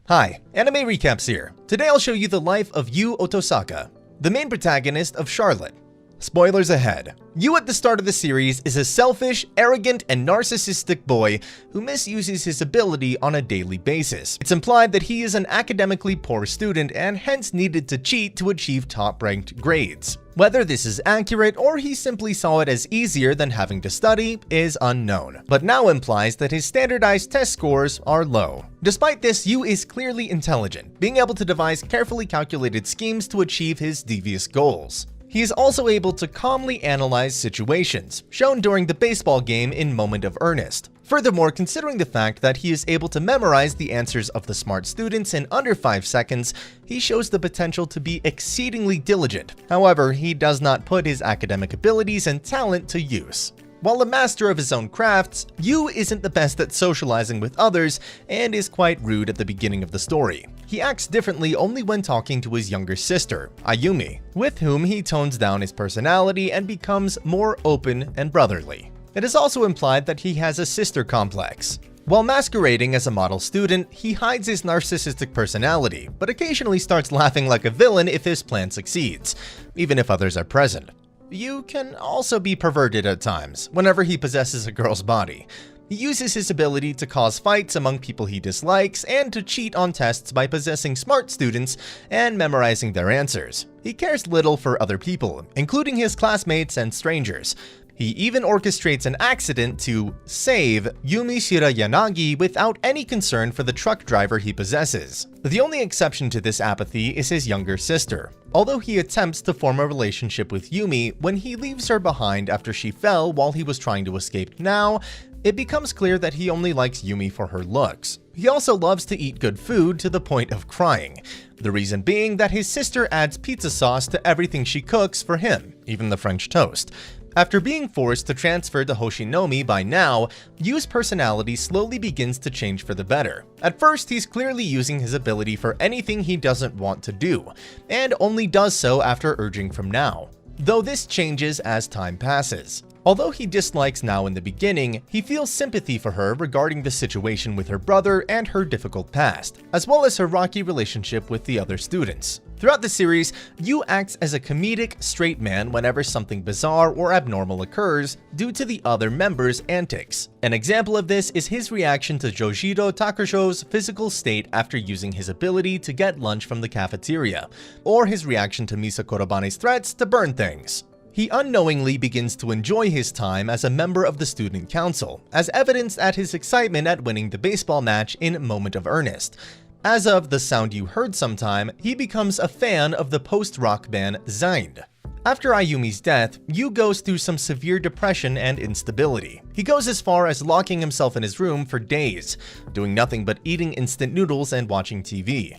Hi, Anime Recaps here. Today I'll show you the life of Yu Otosaka, the main protagonist of Charlotte. Spoilers ahead. Yu at the start of the series is a selfish, arrogant, and narcissistic boy who misuses his ability on a daily basis. It's implied that he is an academically poor student and hence needed to cheat to achieve top-ranked grades. Whether this is accurate or he simply saw it as easier than having to study is unknown, but now implies that his standardized test scores are low. Despite this, Yu is clearly intelligent, being able to devise carefully calculated schemes to achieve his devious goals. He is also able to calmly analyze situations, shown during the baseball game in Moment of Earnest. Furthermore, considering the fact that he is able to memorize the answers of the smart students in under 5 seconds, he shows the potential to be exceedingly diligent. However, he does not put his academic abilities and talent to use. While a master of his own crafts, Yu isn't the best at socializing with others and is quite rude at the beginning of the story. He acts differently only when talking to his younger sister, Ayumi, with whom he tones down his personality and becomes more open and brotherly. It is also implied that he has a sister complex. While masquerading as a model student, he hides his narcissistic personality, but occasionally starts laughing like a villain if his plan succeeds, even if others are present. Yu can also be perverted at times, whenever he possesses a girl's body. He uses his ability to cause fights among people he dislikes and to cheat on tests by possessing smart students and memorizing their answers. He cares little for other people, including his classmates and strangers. He even orchestrates an accident to save Yumi Shirayanagi without any concern for the truck driver he possesses. The only exception to this apathy is his younger sister. Although he attempts to form a relationship with Yumi when he leaves her behind after she fell while he was trying to escape now, it becomes clear that he only likes Yumi for her looks. He also loves to eat good food to the point of crying. The reason being that his sister adds pizza sauce to everything she cooks for him, even the French toast. After being forced to transfer to Hoshinoumi by now, Yu's personality slowly begins to change for the better. At first, he's clearly using his ability for anything he doesn't want to do, and only does so after urging from Now, though this changes as time passes. Although he dislikes Now in the beginning, he feels sympathy for her regarding the situation with her brother and her difficult past, as well as her rocky relationship with the other students. Throughout the series, Yu acts as a comedic, straight man whenever something bizarre or abnormal occurs due to the other members' antics. An example of this is his reaction to Jojiro Takusho's physical state after using his ability to get lunch from the cafeteria, or his reaction to Misa Korobane's threats to burn things. He unknowingly begins to enjoy his time as a member of the student council, as evidenced at his excitement at winning the baseball match in Moment of Earnest. As of The Sound You Heard Sometime, he becomes a fan of the post-rock band Zind. After Ayumi's death, Yu goes through some severe depression and instability. He goes as far as locking himself in his room for days, doing nothing but eating instant noodles and watching TV.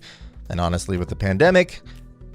And honestly, with the pandemic,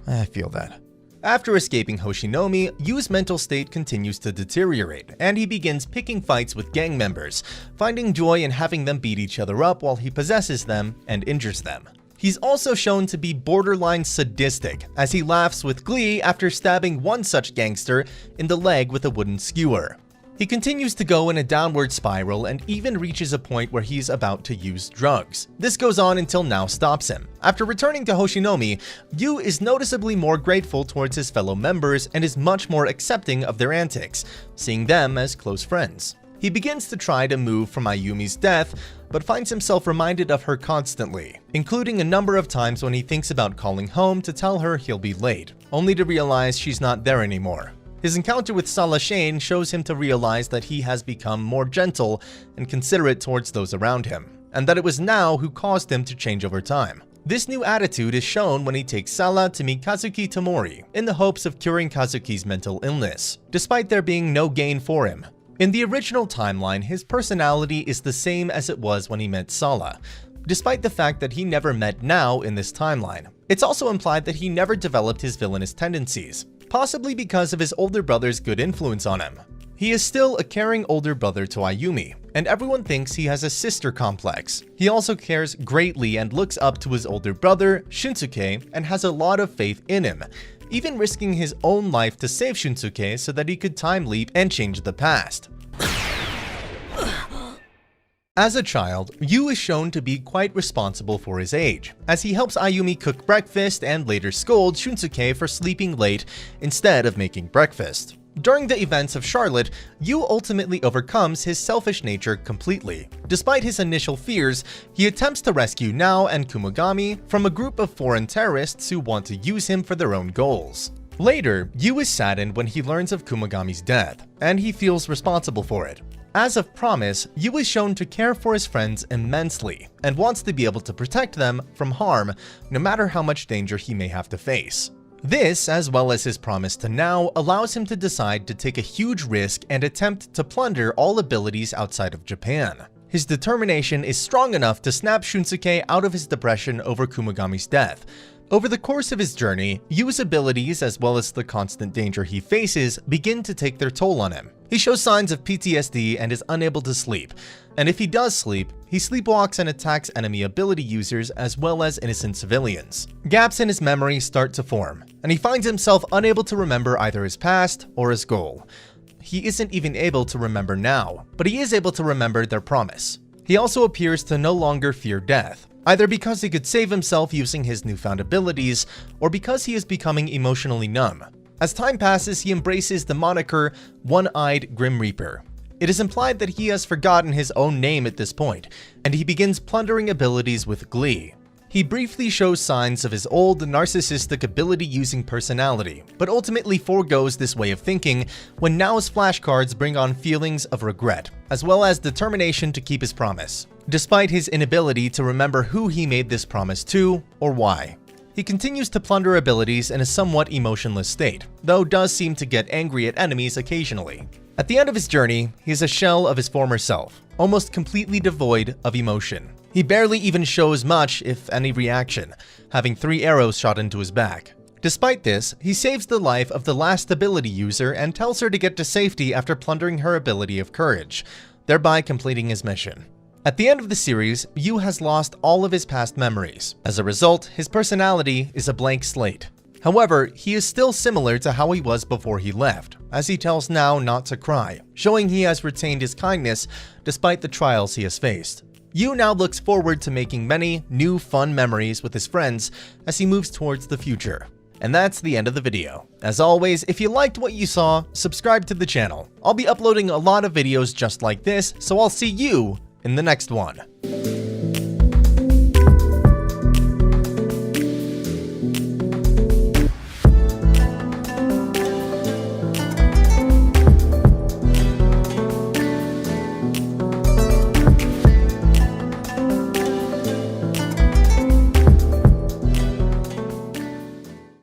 I feel that. After escaping Hoshinoumi, Yu's mental state continues to deteriorate, and he begins picking fights with gang members, finding joy in having them beat each other up while he possesses them and injures them. He's also shown to be borderline sadistic, as he laughs with glee after stabbing one such gangster in the leg with a wooden skewer. He continues to go in a downward spiral and even reaches a point where he's about to use drugs. This goes on until Now stops him. After returning to Hoshinoumi, Yu is noticeably more grateful towards his fellow members and is much more accepting of their antics, seeing them as close friends. He begins to try to move from Ayumi's death, but finds himself reminded of her constantly, including a number of times when he thinks about calling home to tell her he'll be late, only to realize she's not there anymore. His encounter with Sala Shane shows him to realize that he has become more gentle and considerate towards those around him, and that it was Now who caused him to change over time. This new attitude is shown when he takes Sala to meet Kazuki Tomori in the hopes of curing Kazuki's mental illness, despite there being no gain for him. In the original timeline, his personality is the same as it was when he met Sala, despite the fact that he never met Now in this timeline. It's also implied that he never developed his villainous tendencies, possibly because of his older brother's good influence on him. He is still a caring older brother to Ayumi, and everyone thinks he has a sister complex. He also cares greatly and looks up to his older brother, Shunsuke, and has a lot of faith in him, even risking his own life to save Shunsuke so that he could time leap and change the past. As a child, Yu is shown to be quite responsible for his age, as he helps Ayumi cook breakfast and later scolds Shunsuke for sleeping late instead of making breakfast. During the events of Charlotte, Yu ultimately overcomes his selfish nature completely. Despite his initial fears, he attempts to rescue Nao and Kumogami from a group of foreign terrorists who want to use him for their own goals. Later, Yu is saddened when he learns of Kumogami's death, and he feels responsible for it. As of promise, Yu is shown to care for his friends immensely, and wants to be able to protect them from harm, no matter how much danger he may have to face. This, as well as his promise to Nao, allows him to decide to take a huge risk and attempt to plunder all abilities outside of Japan. His determination is strong enough to snap Shunsuke out of his depression over Kumogami's death. Over the course of his journey, Yu's abilities as well as the constant danger he faces begin to take their toll on him. He shows signs of PTSD and is unable to sleep, and if he does sleep, he sleepwalks and attacks enemy ability users as well as innocent civilians. Gaps in his memory start to form, and he finds himself unable to remember either his past or his goal. He isn't even able to remember now, but he is able to remember their promise. He also appears to no longer fear death, either because he could save himself using his newfound abilities, or because he is becoming emotionally numb. As time passes, he embraces the moniker One-Eyed Grim Reaper. It is implied that he has forgotten his own name at this point, and he begins plundering abilities with glee. He briefly shows signs of his old narcissistic ability-using personality, but ultimately forgoes this way of thinking when Nao's flashcards bring on feelings of regret, as well as determination to keep his promise, despite his inability to remember who he made this promise to or why. He continues to plunder abilities in a somewhat emotionless state, though does seem to get angry at enemies occasionally. At the end of his journey, he is a shell of his former self, almost completely devoid of emotion. He barely even shows much, if any, reaction, having 3 arrows shot into his back. Despite this, he saves the life of the last ability user and tells her to get to safety after plundering her ability of courage, thereby completing his mission. At the end of the series, Yu has lost all of his past memories. As a result, his personality is a blank slate. However, he is still similar to how he was before he left, as he tells Nao not to cry, showing he has retained his kindness despite the trials he has faced. Yu now looks forward to making many new fun memories with his friends as he moves towards the future. And that's the end of the video. As always, if you liked what you saw, subscribe to the channel. I'll be uploading a lot of videos just like this, so I'll see you in the next one.